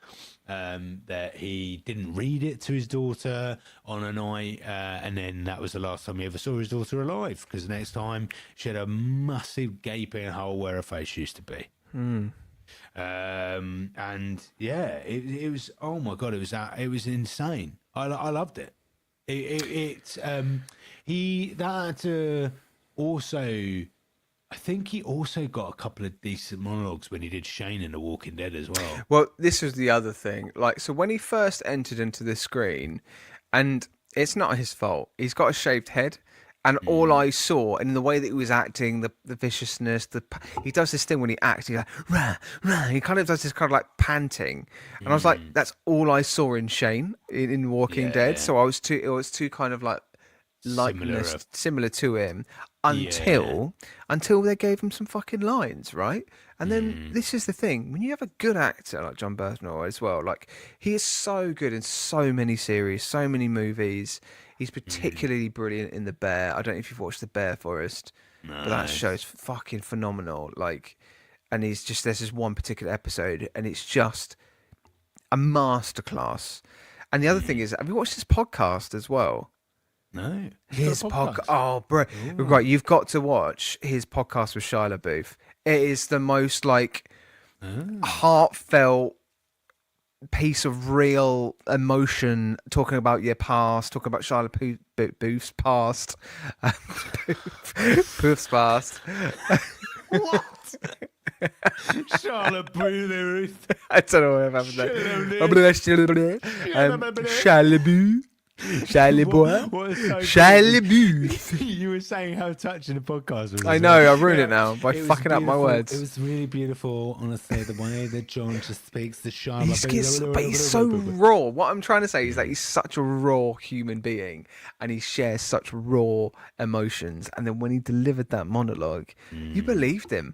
That he didn't read it to his daughter on a night, and then that was the last time he ever saw his daughter alive, because the next time she had a massive gaping hole where her face used to be. And yeah, it was, oh my god, it was insane. I loved it. That also, I think he also got a couple of decent monologues when he did Shane in The Walking Dead as well. Well, this was the other thing. Like, so when he first entered into this screen, and it's not his fault, he's got a shaved head. And all I saw, and the way that he was acting, the viciousness, he does this thing when he acts, he's like, rah, rah. He kind of does this kind of like panting. And I was like, that's all I saw in Shane in Walking Dead. So it was too kind of like likeness, similar to him, until they gave him some fucking lines, right? And then this is the thing: when you have a good actor like John Bernthal as well, like he is so good in so many series, so many movies. He's particularly brilliant in The Bear. I don't know if you've watched The Bear Forest, but that show's fucking phenomenal. Like, and there's this one particular episode, and it's just a masterclass. And the other thing is, have you watched his podcast as well? No, His podcast. Oh, bro. Right, you've got to watch his podcast with Shia LaBeouf. It is the most like heartfelt piece of real emotion, talking about your past, talking about Shia LaBeouf's past. Boof's past. what? Charlotte Booth. I don't know what happened there. Shia LaBeouf. Shia LaBeouf. You were saying how touching the podcast was. I know, I ruined it now by fucking up my words. It was really beautiful, honestly, the way that John just speaks the Shia. But he's so raw. What I'm trying to say is that he's such a raw human being, and he shares such raw emotions. And then when he delivered that monologue, you believed him.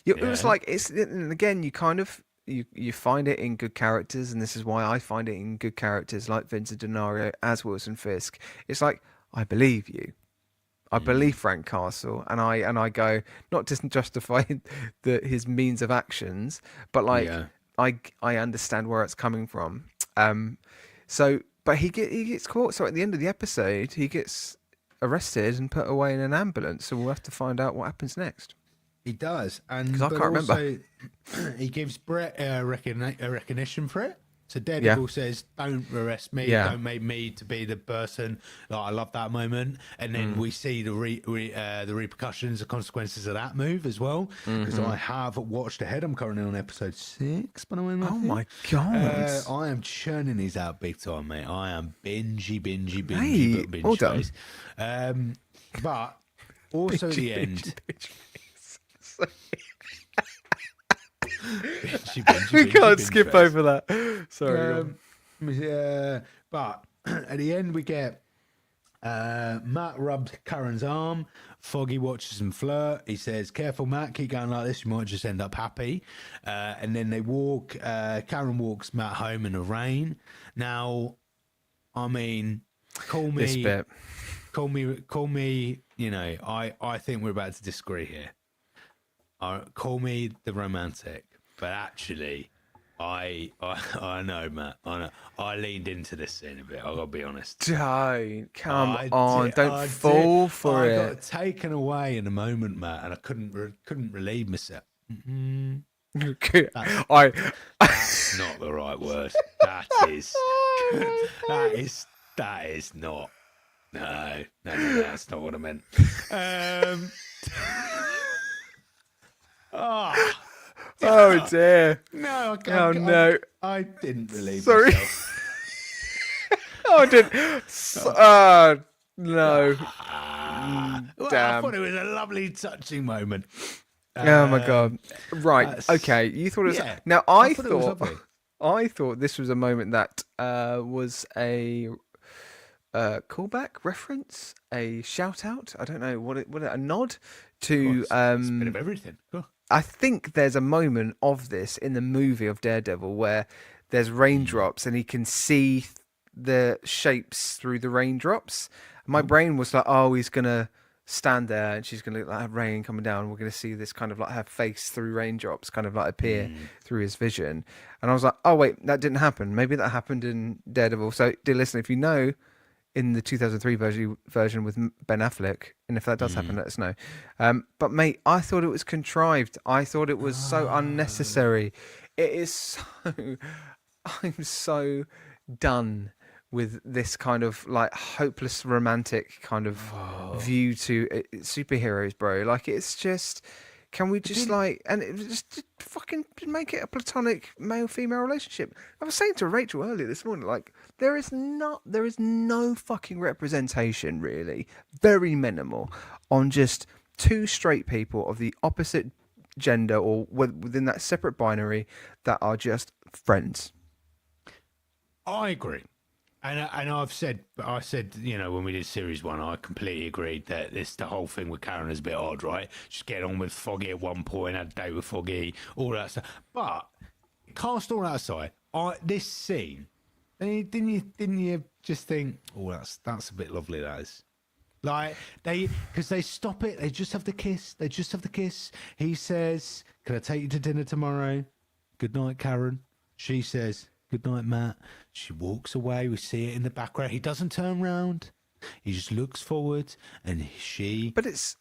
It was like, and again, you kind of you find it in good characters, and this is why I find it in good characters like Vincent D'Onofrio as Wilson Fisk. It's like, I believe you. I believe Frank Castle, and I go, not just justify his means of actions, but like I understand where it's coming from. But he gets caught. So at the end of the episode, he gets arrested and put away in an ambulance. So we'll have to find out what happens next. He does, and because I can't remember. He gives Brett a recognition for it. So Daredevil says, "Don't arrest me. Don't make me to be the person." Like, I love that moment, and then we see the repercussions, the consequences of that move as well. Because I have watched ahead. I'm currently on episode 6. By the way, oh my god! I am churning these out big time, mate. I am binge well done. face. But also the end. We can't skip over that. Sorry. But at the end we get Matt rubs Karen's arm. Foggy watches them flirt. He says, "Careful, Matt. Keep going like this. You might just end up happy." And then they walk. Karen walks Matt home in the rain. Now, I mean, call me. This bit. Call me. You know, I think we're about to disagree here. Call me the romantic, but actually, I know, Matt. I know. I leaned into this scene a bit. I gotta be honest. Don't don't fall for it. I got taken away in a moment, Matt, and I couldn't relieve myself. That's not the right word. That is not. No, that's not what I meant. Oh dear! No, I can't. Oh no! I didn't relieve Sorry. myself. Oh, I did. No. Well, Damn. I thought it was a lovely, touching moment. Oh my god! Right. Okay. You thought it was. Yeah, Now I thought it was lovely. I thought this was a moment that was a callback, reference, a shout out. I don't know what a nod to. It's a bit of everything. Cool. I think there's a moment of this in the movie of Daredevil where there's raindrops and he can see the shapes through the raindrops. My brain was like, oh, he's gonna stand there and she's gonna like have rain coming down and we're gonna see this kind of like her face through raindrops kind of like appear through his vision. And I was like, oh wait, that didn't happen. Maybe that happened in Daredevil. So dear listener, if you know in the 2003 version with Ben Affleck, and if that does happen, let us know. But mate, I thought it was contrived. I thought it was so unnecessary. It is so I'm so done with this kind of like hopeless romantic kind of view to superheroes, bro. Like it's just, can we just like, and it just fucking make it a platonic male-female relationship? I was saying to Rachel earlier this morning, like there is no fucking representation really, very minimal, on just two straight people of the opposite gender or within that separate binary that are just friends. I agree. And I said, you know, when we did series 1, I completely agreed that the whole thing with Karen is a bit odd, right? Just getting on with Foggy at one point, had a date with Foggy, all that stuff. But cast all that aside, this scene, didn't you just think, oh, that's a bit lovely, that is. Like because they stop it, they just have the kiss. He says, "Can I take you to dinner tomorrow? Good night, Karen." She says, "Good night, Matt." She walks away. We see it in the background. He doesn't turn round. He just looks forward, and she. But it's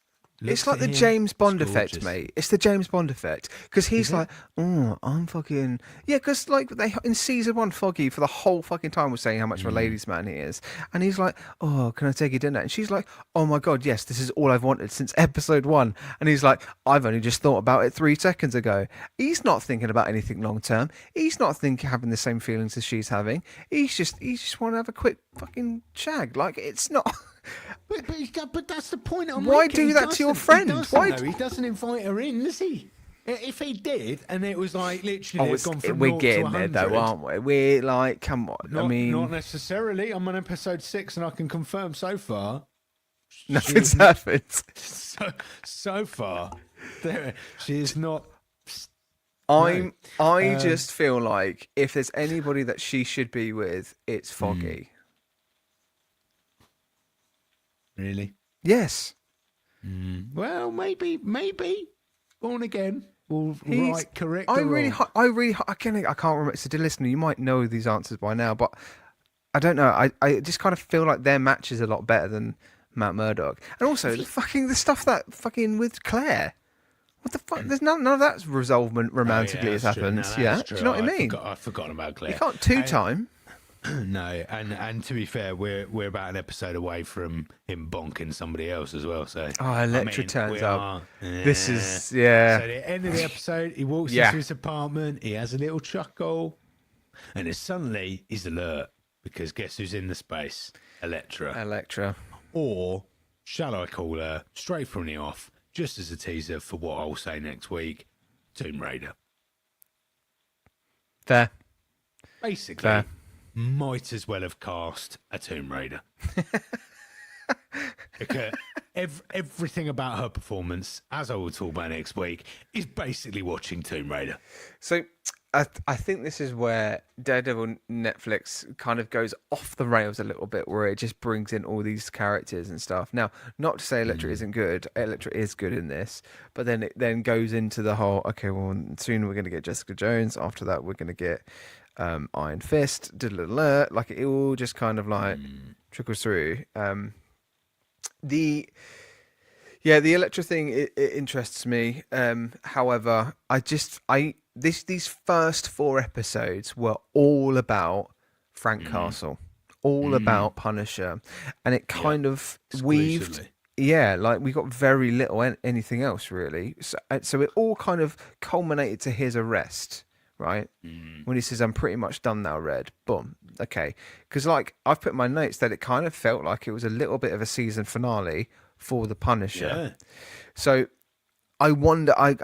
like the James Bond effect, mate. It's the James Bond effect because he's like, "Oh, I'm fucking yeah." Because like they in season 1, Foggy for the whole fucking time was saying how much of a ladies' man he is, and he's like, "Oh, can I take you dinner?" And she's like, "Oh my god, yes, this is all I've wanted since episode 1." And he's like, "I've only just thought about it 3 seconds ago." He's not thinking about anything long term. He's not having the same feelings as she's having. He just want to have a quick fucking shag. Like it's not. But that's the point I'm Why making. do that to your friend? He doesn't invite her in, does he? If he did, and it was like literally they've gone from we're 0 getting to there 100, though, aren't we? We're like, come on. Not, I mean, not necessarily. I'm on episode 6, and I can confirm so far nothing's happened. So far, she is not. I just feel like if there's anybody that she should be with, it's Foggy. Really? Yes. Well, maybe Born Again will correct. I can't remember. So, dear listener, you might know these answers by now, but I don't know. I just kind of feel like their match is a lot better than Matt Murdock, and also the stuff that fucking with Claire. What the fuck? There's none of that resolvement romantically has happened. No, yeah, do you know what I mean? I've forgotten about Claire. You can't two-time. No, and to be fair, we're about an episode away from him bonking somebody else as well. So Elektra turns up. This is So at the end of the episode, he walks into his apartment. He has a little chuckle, and then suddenly he's alert because guess who's in the space? Elektra. Or shall I call her straight from the off, just as a teaser for what I'll say next week? Tomb Raider. Fair. Basically. Fair. Might as well have cast a Tomb Raider. Because everything about her performance, as I will talk about next week, is basically watching Tomb Raider. So I think this is where Daredevil Netflix kind of goes off the rails a little bit, where it just brings in all these characters and stuff. Now, not to say Elektra isn't good. Elektra is good in this, but then it then goes into the whole, okay, well, soon we're going to get Jessica Jones. After that, we're going to get Iron Fist, like it all just kind of like trickles through. The Elektra thing it interests me. However, these first 4 episodes were all about Frank Castle, all about Punisher, and it kind of weaved. Yeah, like we got very little anything else really. So it all kind of culminated to his arrest. Right? When he says, "I'm pretty much done now, Red." Boom. Okay. Because like I've put in my notes that it kind of felt like it was a little bit of a season finale for the Punisher. Yeah. So I wonder. I'm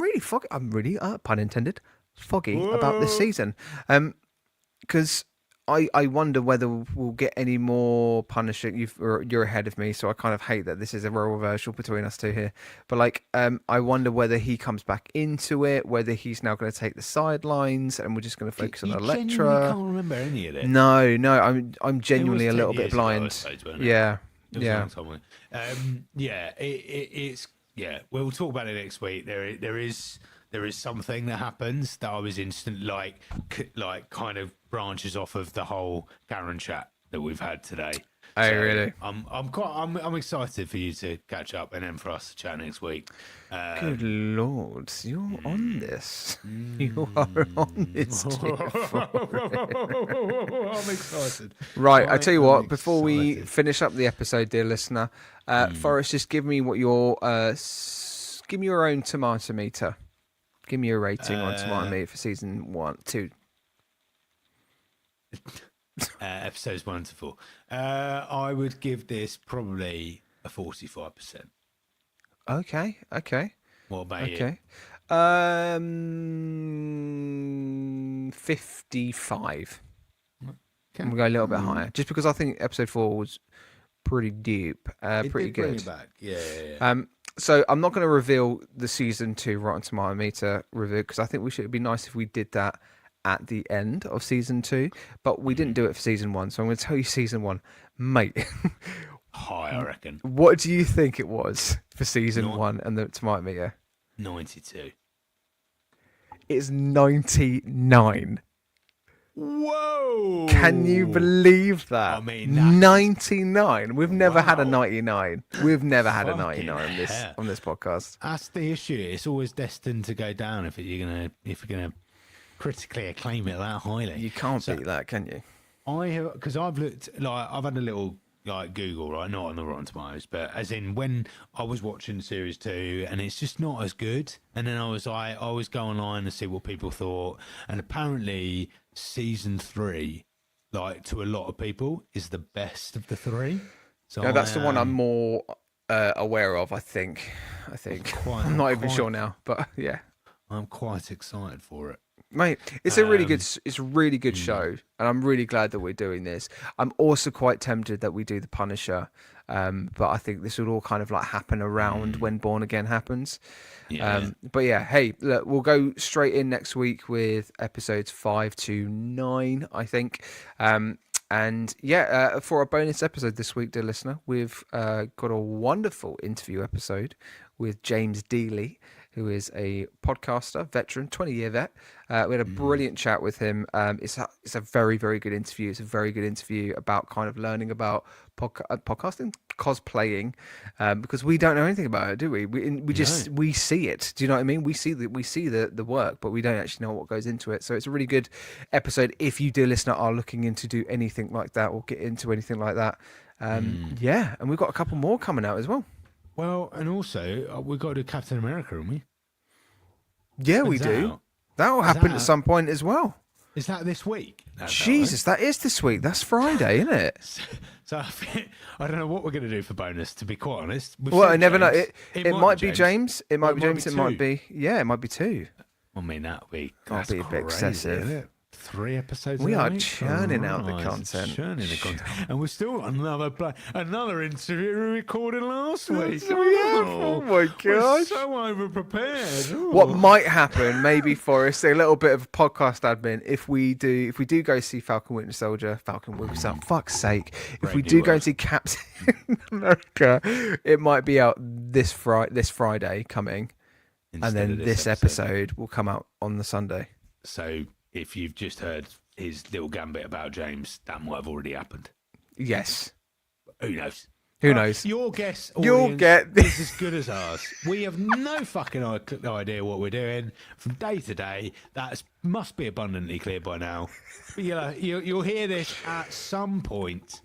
really pun intended, foggy about this season. Because I wonder whether we'll get any more Punisher. You're ahead of me, so I kind of hate that this is a role reversal between us two here. But like, I wonder whether he comes back into it, whether he's now going to take the sidelines, and we're just going to focus on You Elektra. genuinely can't remember any of it. No, I'm genuinely a little bit blind. Episodes, weren't it? Yeah, It was a yeah. long time ago. It's we'll talk about it next week. There is something that happens that I was instant like kind of branches off of the whole Karen chat that we've had today. Oh, really? I'm excited for you to catch up and then for us to chat next week. Good Lord, you're on this. You are on this. I'm excited. Right, I tell you am what. Before we excited. finish up the episode, dear listener, Forrest, just give me what your give me your own tomato meter. Give me a rating on tomato meter for season 1, 2. Episodes 1 to 4. I would give this probably a 45%. Okay. What about you? Okay. 55. Okay. I'm gonna go a little bit higher, just because I think episode 4 was pretty deep, It pretty did bring good. it back. Yeah. So I'm not going to reveal the season 2 Rotten Tomato meter review because I think it'd be nice if we did that at the end of season 2, but we didn't do it for season 1. So I'm going to tell you season 1, mate. High, I reckon. What do you think it was for season 1 and the tomato meter? 92. It's 99. Whoa! Can you believe that? I mean, that's 99. We've never had a Wow. 99. We've never had a Fucking 99 hell. on this podcast. That's the issue. It's always destined to go down if you're gonna critically acclaim it that highly. You can't beat that, can you? Because I've looked, like, I've had a little like Google, right? Not on the Rotten Tomatoes, but as in when I was watching series 2, and it's just not as good. And then I was go online and see what people thought, and apparently season 3, like to a lot of people, is the best of the 3. So No, that's the one I'm more aware of. I think. I'm not even sure now, but yeah. I'm quite excited for it. Mate, it's a really good show, and I'm really glad that we're doing this. I'm also quite tempted that we do the Punisher, but I think this would all kind of like happen around when Born Again happens. Yeah. But yeah, hey, look, we'll go straight in next week with episodes 5 to 9, I think. And yeah, for our bonus episode this week, dear listener, we've got a wonderful interview episode with James Dealey, who is a podcaster, veteran, 20-year vet. We had a brilliant chat with him. It's a very, very good interview. It's a very good interview about kind of learning about podcasting, cosplaying, because we don't know anything about it, do we? We see it. Do you know what I mean? We see the work, but we don't actually know what goes into it. So it's a really good episode if you, dear listener, are looking into do anything like that or get into anything like that. Yeah, and we've got a couple more coming out as well. Well, and also we've got to do Captain America, haven't we? Yeah, we When's that do. out? That will happen at that- some point as well. Is that this week? Jesus, that is this week. That's Friday, isn't it? So I don't know what we're going to do for bonus, to be quite honest. We've Well, said I never know. James. It might be James. It might be James. It might 2. be. Yeah, it might be 2. I mean, that'd be That'd be a bit crazy, excessive. isn't it? 3 episodes. We a are week? churning out the Christ, content. Churning the content, and we're still another interview we recorded last week. Oh my We're gosh. so over prepared. What might happen, maybe, Forrest, a little bit of podcast admin, if we do go see Falcon Winter Soldier, fuck's sake, if we Brave do New go World. and see Captain America, it might be out this Friday coming, Instead and then of this episode will come out on the Sunday. So if you've just heard his little gambit about James, that might have already happened. Yes. Who knows? Who knows? Your guess, You'll audience, get is as good as ours. We have no fucking idea what we're doing from day to day. That must be abundantly clear by now. But you'll hear this at some point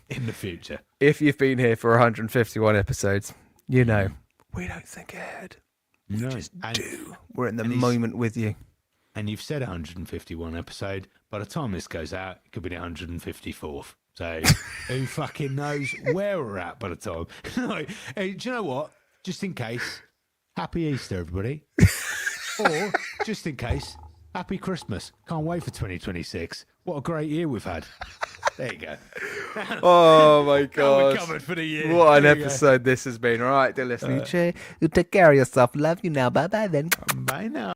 in the future. If you've been here for 151 episodes, you know we don't think ahead. No. We're in the and he's- moment with you. And you've said 151 episode. By the time this goes out, it could be the 154th. So who fucking knows where we're at by the time? No, hey, do you know what? Just in case, happy Easter, everybody. Or just in case, Happy Christmas. Can't wait for 2026. What a great year we've had. There you go. Oh my We're god. covered for the year. What an There you go. episode this has been. All right, dear listener. You take care of yourself. Love you now. Bye bye then. Bye now.